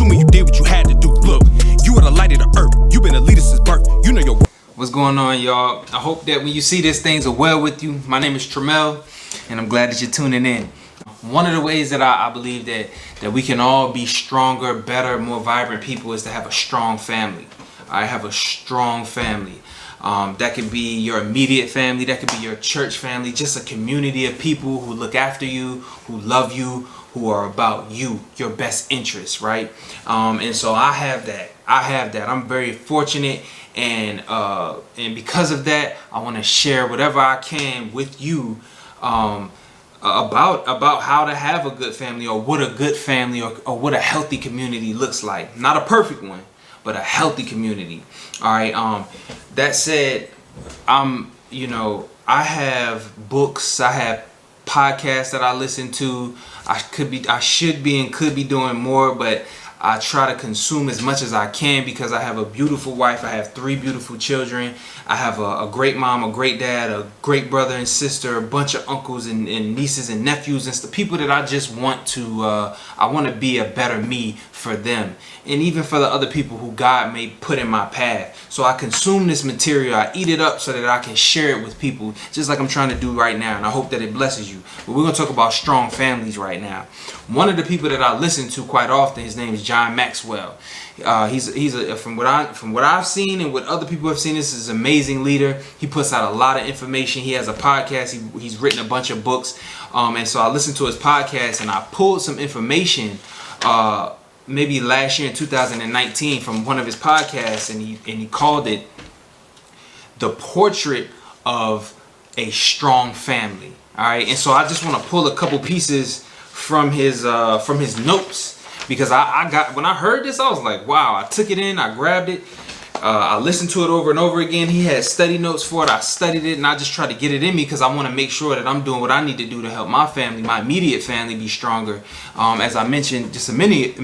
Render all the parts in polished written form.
human, you did what you had to do. Look, you are the light of the earth. You been a leader since birth. You know your. What's going on, y'all? I hope that when you see this, things are well with you. My name is Tramel, and I'm glad that you're tuning in. One of the ways that I believe that we can all be stronger, better, more vibrant people is to have a strong family. I have a strong family. That could be your immediate family, that could be your church family, just a community of people who look after you, who love you, who are about you, your best interests, right? And so I have that. I'm very fortunate, and because of that, I want to share whatever I can with you about how to have a good family, or what a good family or what a healthy community looks like. Not a perfect one, but a healthy community. All right. That said, I have books, I have podcasts that I listen to. I should be and could be doing more, but I try to consume as much as I can because I have a beautiful wife. I have 3 beautiful children. I have a great mom, a great dad, a great brother and sister, a bunch of uncles and nieces and nephews, and the people that I just want to, I want to be a better me for them, and even for the other people who God may put in my path. So I consume this material, I eat it up so that I can share it with people, just like I'm trying to do right now, and I hope that it blesses you. But we're going to talk about strong families right now. One of the people that I listen to quite often, his name is John Maxwell. From what I've seen and what other people have seen, this is an amazing leader. He puts out a lot of information. He has a podcast. He's written a bunch of books, and so I listened to his podcast, and I pulled some information maybe last year in 2019 from one of his podcasts, and he called it "The Portrait of a Strong Family." All right, and so I just want to pull a couple pieces from his notes, because I got, when I heard this, I was like, wow. I took it in, I grabbed it, I listened to it over and over again. He had study notes for it. I studied it, and I just tried to get it in me because I want to make sure that I'm doing what I need to do to help my family, my immediate family, be stronger. As I mentioned just a minute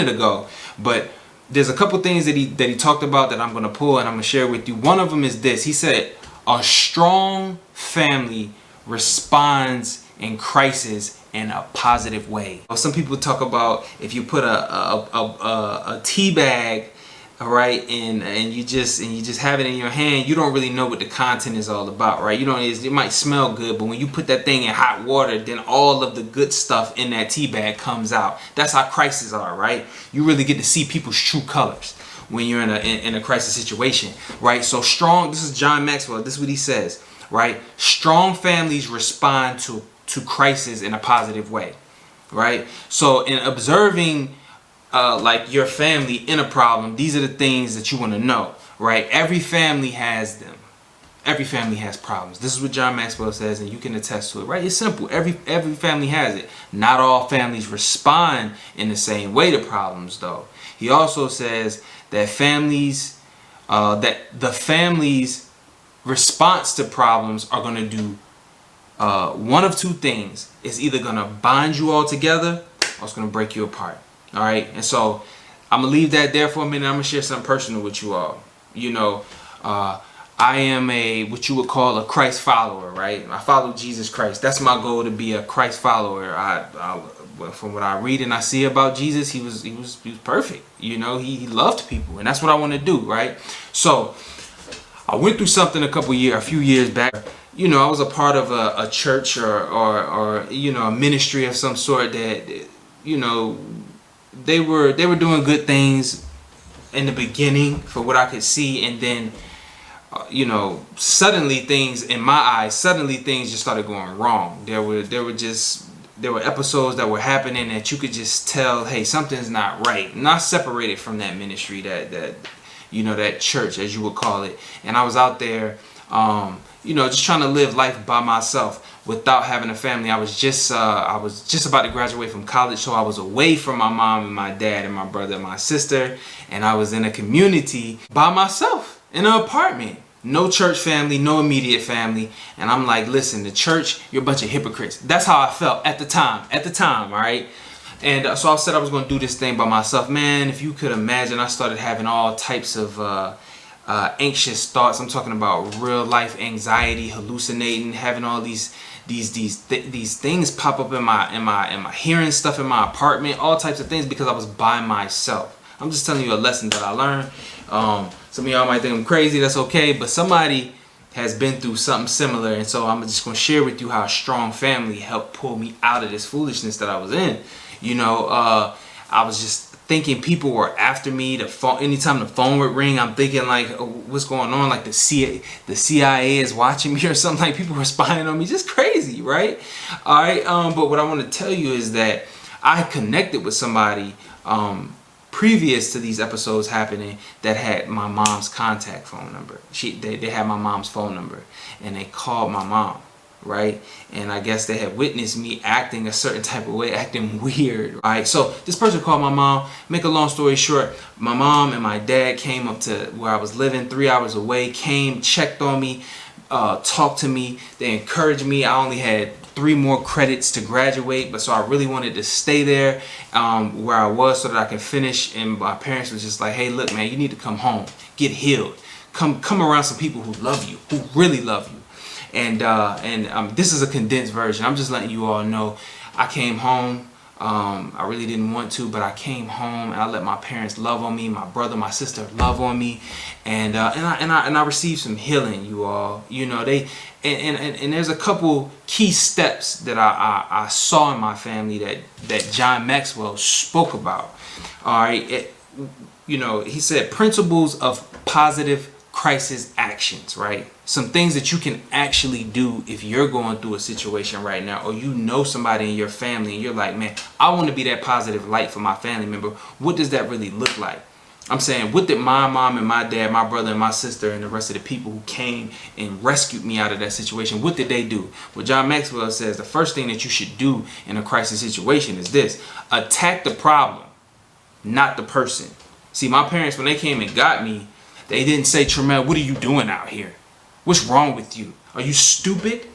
ago, but there's a couple things that he talked about that I'm going to pull and I'm going to share with you. One of them is this. He said, a strong family responds in crisis in a positive way. Some people talk about if you put a tea bag, all right, and you just have it in your hand, you don't really know what the content is all about, right? It might smell good, but when you put that thing in hot water, then all of the good stuff in that tea bag comes out. That's how crises are, right? You really get to see people's true colors when you're in a crisis situation, right? So strong. This is John Maxwell. This is what he says, right? Strong families respond to crisis in a positive way, right? So in observing like your family in a problem, these are the things that you want to know, right? Every family has them. Every family has problems. This is what John Maxwell says, and you can attest to it, right? It's simple. Every family has it. Not all families respond in the same way to problems, though. He also says that the family's response to problems are going to do one of two things. It's either going to bind you all together, or it's going to break you apart. All right. And so I'm going to leave that there for a minute. I'm going to share something personal with you all. I am what you would call a Christ follower, right? I follow Jesus Christ. That's my goal, to be a Christ follower. From what I read and I see about Jesus, he was perfect. He loved people, and that's what I want to do, right? So I went through something a few years back. I was a part of a church or a ministry of some sort that, they were doing good things in the beginning for what I could see, and then suddenly things just started going wrong. There were episodes that were happening that you could just tell, hey, something's not right. And I separated from that ministry, that church, as you would call it, and I was out there just trying to live life by myself without having a family. I was just about to graduate from college, so I was away from my mom and my dad and my brother and my sister, and I was in a community by myself in an apartment. No church family, no immediate family. And I'm like, listen, the church, you're a bunch of hypocrites. That's how I felt at the time, all right? And so I said I was going to do this thing by myself. Man, if you could imagine, I started having all types of anxious thoughts. I'm talking about real life anxiety, hallucinating, having all these things pop up in my hearing stuff in my apartment, all types of things, because I was by myself. I'm just telling you a lesson that I learned. Some of y'all might think I'm crazy. That's okay, but somebody has been through something similar, and so I'm just gonna share with you how a strong family helped pull me out of this foolishness that I was in. You know, I was just thinking people were after me. The phone, anytime the phone would ring, I'm thinking like, oh, what's going on? Like the CIA is watching me or something. Like people were spying on me. Just crazy, right? All right. But what I want to tell you is that I connected with somebody previous to these episodes happening that had my mom's contact phone number. They had my mom's phone number, and they called my mom. Right? And I guess they had witnessed me acting a certain type of way, acting weird. Right? So this person called my mom. Make a long story short, my mom and my dad came up to where I was living 3 hours away, came, checked on me, talked to me. They encouraged me. I only had 3 more credits to graduate, but so I really wanted to stay there where I was so that I could finish. And my parents was just like, hey, look, man, you need to come home, get healed, come around some people who love you, who really love you. And this is a condensed version. I'm just letting you all know. I came home. I really didn't want to, but I came home and I let my parents love on me, my brother, my sister love on me, and I received some healing, you all. You know, and there's a couple key steps that I saw in my family that John Maxwell spoke about. All right, you know, he said principles of positive crisis actions, right? Some things that you can actually do if you're going through a situation right now, or you know somebody in your family and you're like, man, I want to be that positive light for my family member. What does that really look like? I'm saying, what did my mom and my dad, my brother and my sister and the rest of the people who came and rescued me out of that situation, what did they do? Well, John Maxwell says the first thing that you should do in a crisis situation is this: attack the problem, not the person. See, my parents, when they came and got me, they didn't say, Tremel, what are you doing out here? What's wrong with you? Are you stupid?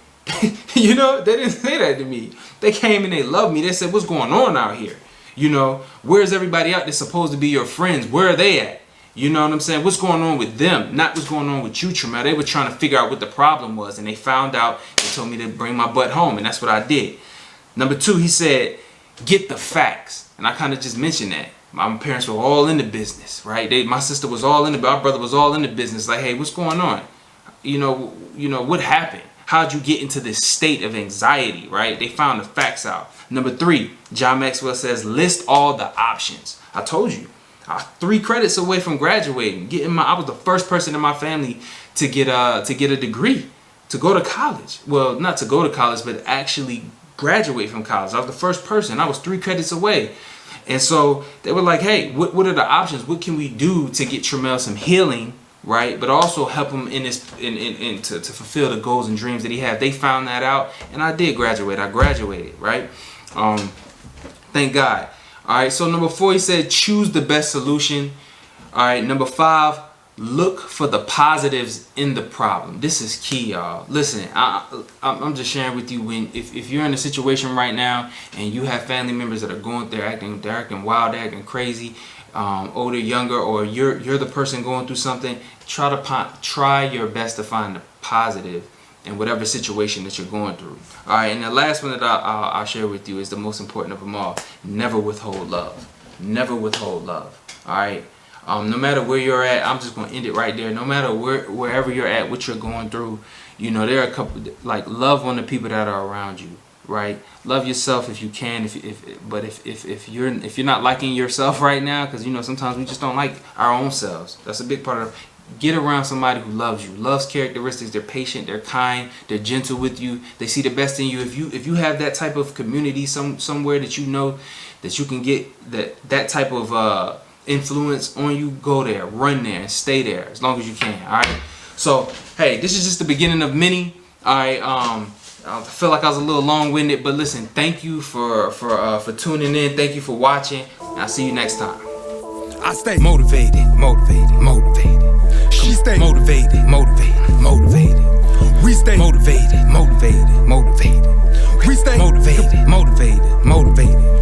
You know, they didn't say that to me. They came and they loved me. They said, what's going on out here? You know, where's everybody out that's supposed to be your friends? Where are they at? You know what I'm saying? What's going on with them? Not what's going on with you, Tremel. They were trying to figure out what the problem was, and they found out. They told me to bring my butt home, and that's what I did. Number 2, he said, get the facts. And I kind of just mentioned that. My parents were all in the business, right? My sister was all in my brother was all in the business. Like, hey, what's going on? You know, what happened? How'd you get into this state of anxiety, right? They found the facts out. Number 3, John Maxwell says, list all the options. I told you, I was 3 credits away from graduating. I was the first person in my family to get a degree, to go to college. Well, not to go to college, but actually graduate from college. I was the first person. I was 3 credits away. And so they were like, hey, what are the options? What can we do to get Tremel some healing, right? But also help him to fulfill the goals and dreams that he had. They found that out, and I did graduate. I graduated, right? Thank God. All right, so number 4, he said, choose the best solution. All right, number 5, look for the positives in the problem. This is key, y'all. Listen, I'm just sharing with you, if you're in a situation right now and you have family members that are going through acting wild, acting crazy, older, younger, or you're the person going through something, try your best to find the positive in whatever situation that you're going through. All right, and the last one that I'll share with you is the most important of them all. Never withhold love. Never withhold love. All right. No matter where you're at, I'm just gonna end it right there. No matter wherever you're at, what you're going through, you know, there are a couple, like, love on the people that are around you, right? Love yourself if you can. If you're not liking yourself right now, because you know sometimes we just don't like our own selves. That's a big part of. Get around somebody who loves you, loves characteristics. They're patient, they're kind, they're gentle with you. They see the best in you. If you have that type of community somewhere that you know that you can get that type of influence on you, go there, run there, and stay there as long as you can. All right. So hey, this is just the beginning of many. All right. I feel like I was a little long-winded, but listen, thank you for tuning in. Thank you for watching. I'll see you next time. I stay motivated. She stay motivated. We stay motivated. We stay motivated.